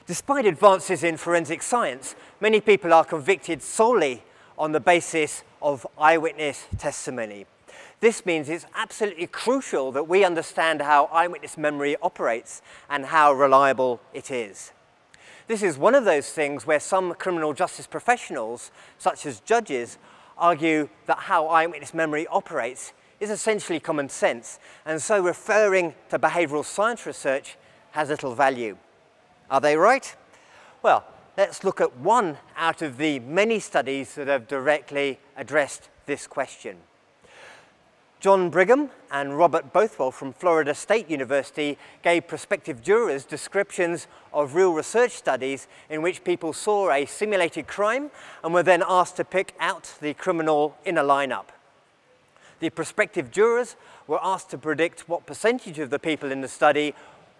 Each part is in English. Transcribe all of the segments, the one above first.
Despite advances in forensic science, many people are convicted solely on the basis of eyewitness testimony. This means it's absolutely crucial that we understand how eyewitness memory operates and how reliable it is. This is one of those things where some criminal justice professionals, such as judges, argue that how eyewitness memory operates is essentially common sense, and so referring to behavioural science research has little value. Are they right? Well, let's look at one out of the many studies that have directly addressed this question. John Brigham and Robert Bothwell from Florida State University gave prospective jurors descriptions of real research studies in which people saw a simulated crime and were then asked to pick out the criminal in a lineup. The prospective jurors were asked to predict what percentage of the people in the study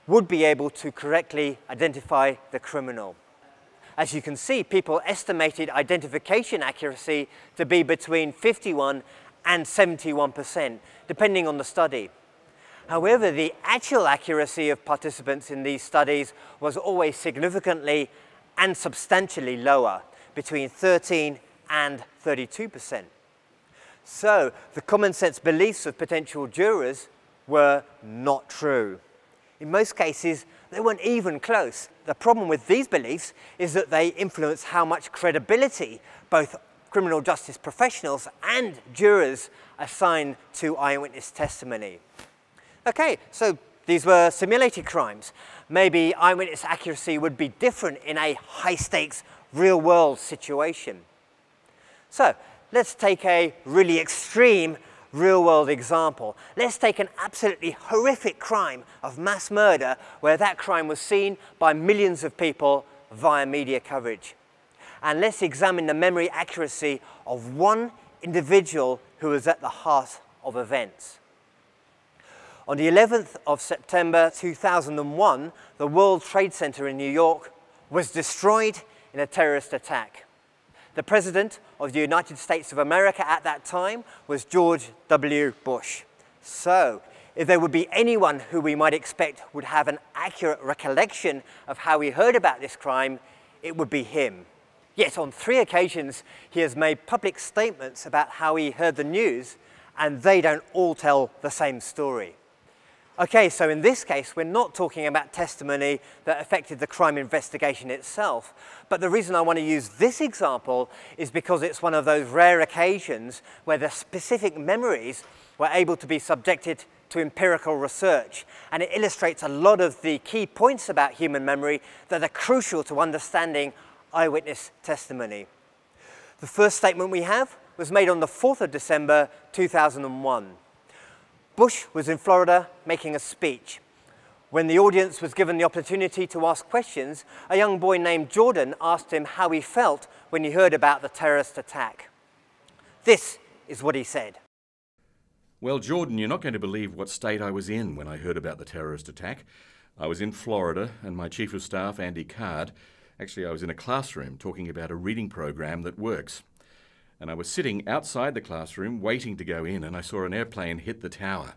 would be able to correctly identify the criminal. As you can see, people estimated identification accuracy to be between 51 and 71%, depending on the study. However, the actual accuracy of participants in these studies was always significantly and substantially lower, between 13 and 32%. So, the common sense beliefs of potential jurors were not true. In most cases, they weren't even close. The problem with these beliefs is that they influence how much credibility both criminal justice professionals and jurors assign to eyewitness testimony. Okay, so these were simulated crimes. Maybe eyewitness accuracy would be different in a high-stakes, real-world situation. So, let's take a really extreme real-world example. Let's take an absolutely horrific crime of mass murder where that crime was seen by millions of people via media coverage. And let's examine the memory accuracy of one individual who was at the heart of events. On the 11th of September 2001, the World Trade Center in New York was destroyed in a terrorist attack. The President of the United States of America at that time was George W. Bush. So, if there would be anyone who we might expect would have an accurate recollection of how he heard about this crime, it would be him. Yet on 3 occasions, he has made public statements about how he heard the news, and they don't all tell the same story. Okay, so in this case, we're not talking about testimony that affected the crime investigation itself. But the reason I want to use this example is because it's one of those rare occasions where the specific memories were able to be subjected to empirical research. And it illustrates a lot of the key points about human memory that are crucial to understanding eyewitness testimony. The first statement we have was made on the 4th of December 2001. Bush was in Florida making a speech. When the audience was given the opportunity to ask questions, a young boy named Jordan asked him how he felt when he heard about the terrorist attack. This is what he said. Well, Jordan, you're not going to believe what state I was in when I heard about the terrorist attack. I was in Florida, and my Chief of Staff, Andy Card, actually I was in a classroom talking about a reading program that works. And I was sitting outside the classroom waiting to go in, and I saw an airplane hit the tower.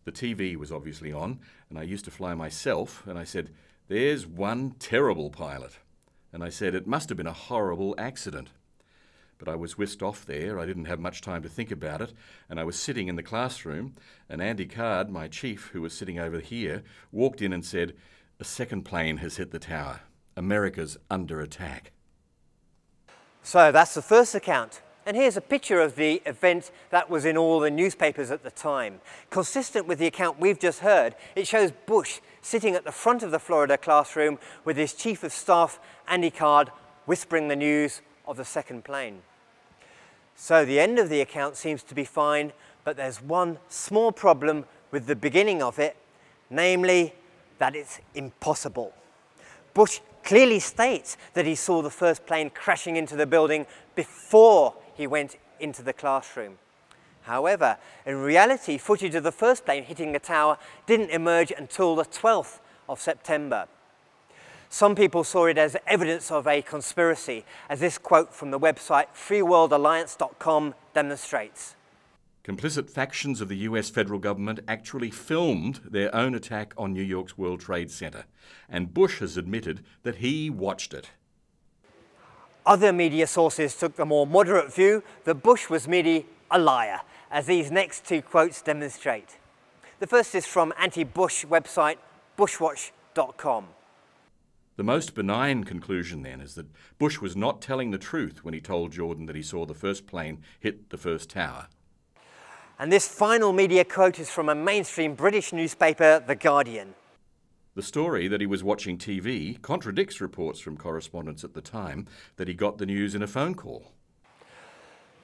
The TV was obviously on, and I used to fly myself, and I said, "There's one terrible pilot." And I said, "It must have been a horrible accident." But I was whisked off there. I didn't have much time to think about it, and I was sitting in the classroom, and Andy Card, my chief, who was sitting over here, walked in and said, "A second plane has hit the tower. America's under attack." So that's the first account. And here's a picture of the event that was in all the newspapers at the time. Consistent with the account we've just heard, it shows Bush sitting at the front of the Florida classroom with his Chief of Staff, Andy Card, whispering the news of the second plane. So the end of the account seems to be fine, but there's one small problem with the beginning of it, namely that it's impossible. Bush clearly states that he saw the first plane crashing into the building before he went into the classroom. However, in reality, footage of the first plane hitting the tower didn't emerge until the 12th of September. Some people saw it as evidence of a conspiracy, as this quote from the website freeworldalliance.com demonstrates. Complicit factions of the US federal government actually filmed their own attack on New York's World Trade Center, and Bush has admitted that he watched it. Other media sources took the more moderate view that Bush was merely a liar, as these next two quotes demonstrate. The first is from anti-Bush website bushwatch.com. The most benign conclusion then is that Bush was not telling the truth when he told Jordan that he saw the first plane hit the first tower. And this final media quote is from a mainstream British newspaper, The Guardian. The story that he was watching TV contradicts reports from correspondents at the time that he got the news in a phone call.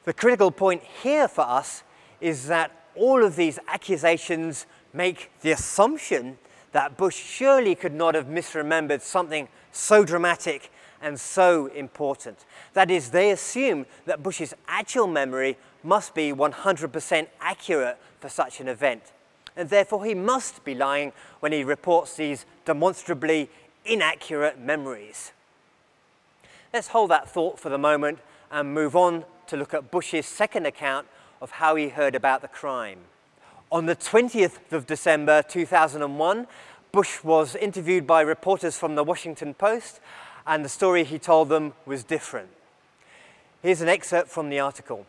The critical point here for us is that all of these accusations make the assumption that Bush surely could not have misremembered something so dramatic and so important. That is, they assume that Bush's actual memory must be 100% accurate for such an event. And therefore he must be lying when he reports these demonstrably inaccurate memories. Let's hold that thought for the moment and move on to look at Bush's second account of how he heard about the crime. On the 20th of December 2001, Bush was interviewed by reporters from the Washington Post, and the story he told them was different. Here's an excerpt from the article.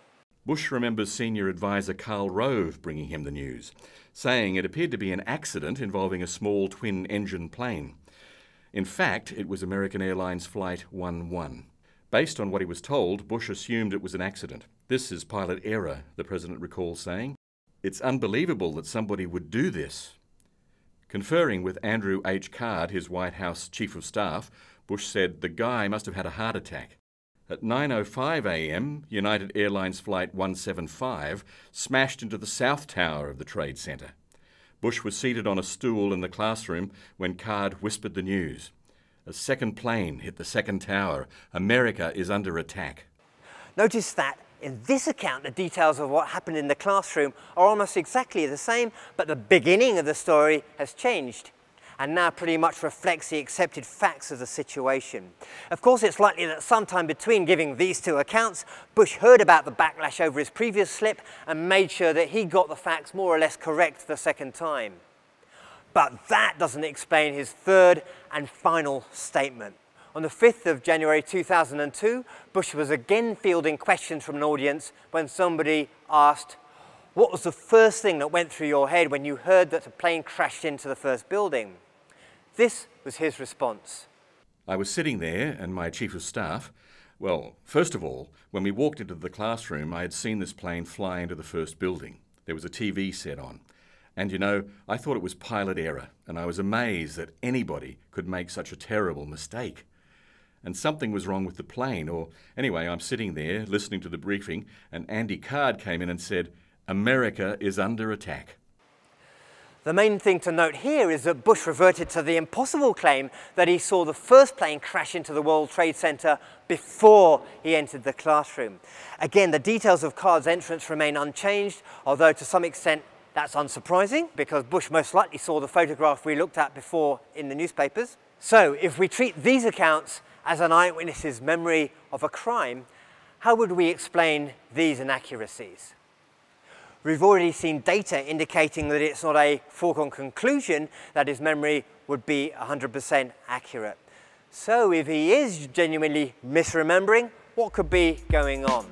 Bush remembers senior advisor Karl Rove bringing him the news, saying it appeared to be an accident involving a small twin-engine plane. In fact, it was American Airlines Flight 11. Based on what he was told, Bush assumed it was an accident. This is pilot error, the president recalls saying. It's unbelievable that somebody would do this. Conferring with Andrew H. Card, his White House chief of staff, Bush said the guy must have had a heart attack. At 9:05 a.m., United Airlines Flight 175 smashed into the South Tower of the Trade Center. Bush was seated on a stool in the classroom when Card whispered the news. A second plane hit the second tower. America is under attack. Notice that in this account, the details of what happened in the classroom are almost exactly the same, but the beginning of the story has changed and now pretty much reflects the accepted facts of the situation. Of course, it's likely that sometime between giving these two accounts, Bush heard about the backlash over his previous slip and made sure that he got the facts more or less correct the second time. But that doesn't explain his third and final statement. On the 5th of January 2002, Bush was again fielding questions from an audience when somebody asked, "What was the first thing that went through your head when you heard that a plane crashed into the first building?" This was his response. I was sitting there and my chief of staff, well, first of all, when we walked into the classroom, I had seen this plane fly into the first building. There was a TV set on. And you know, I thought it was pilot error, and I was amazed that anybody could make such a terrible mistake. And something was wrong with the plane, or anyway, I'm sitting there listening to the briefing, and Andy Card came in and said, "America is under attack." The main thing to note here is that Bush reverted to the impossible claim that he saw the first plane crash into the World Trade Center before he entered the classroom. Again, the details of Card's entrance remain unchanged, although to some extent that's unsurprising because Bush most likely saw the photograph we looked at before in the newspapers. So if we treat these accounts as an eyewitness's memory of a crime, how would we explain these inaccuracies? We've already seen data indicating that it's not a foregone conclusion that his memory would be 100% accurate. So if he is genuinely misremembering, what could be going on?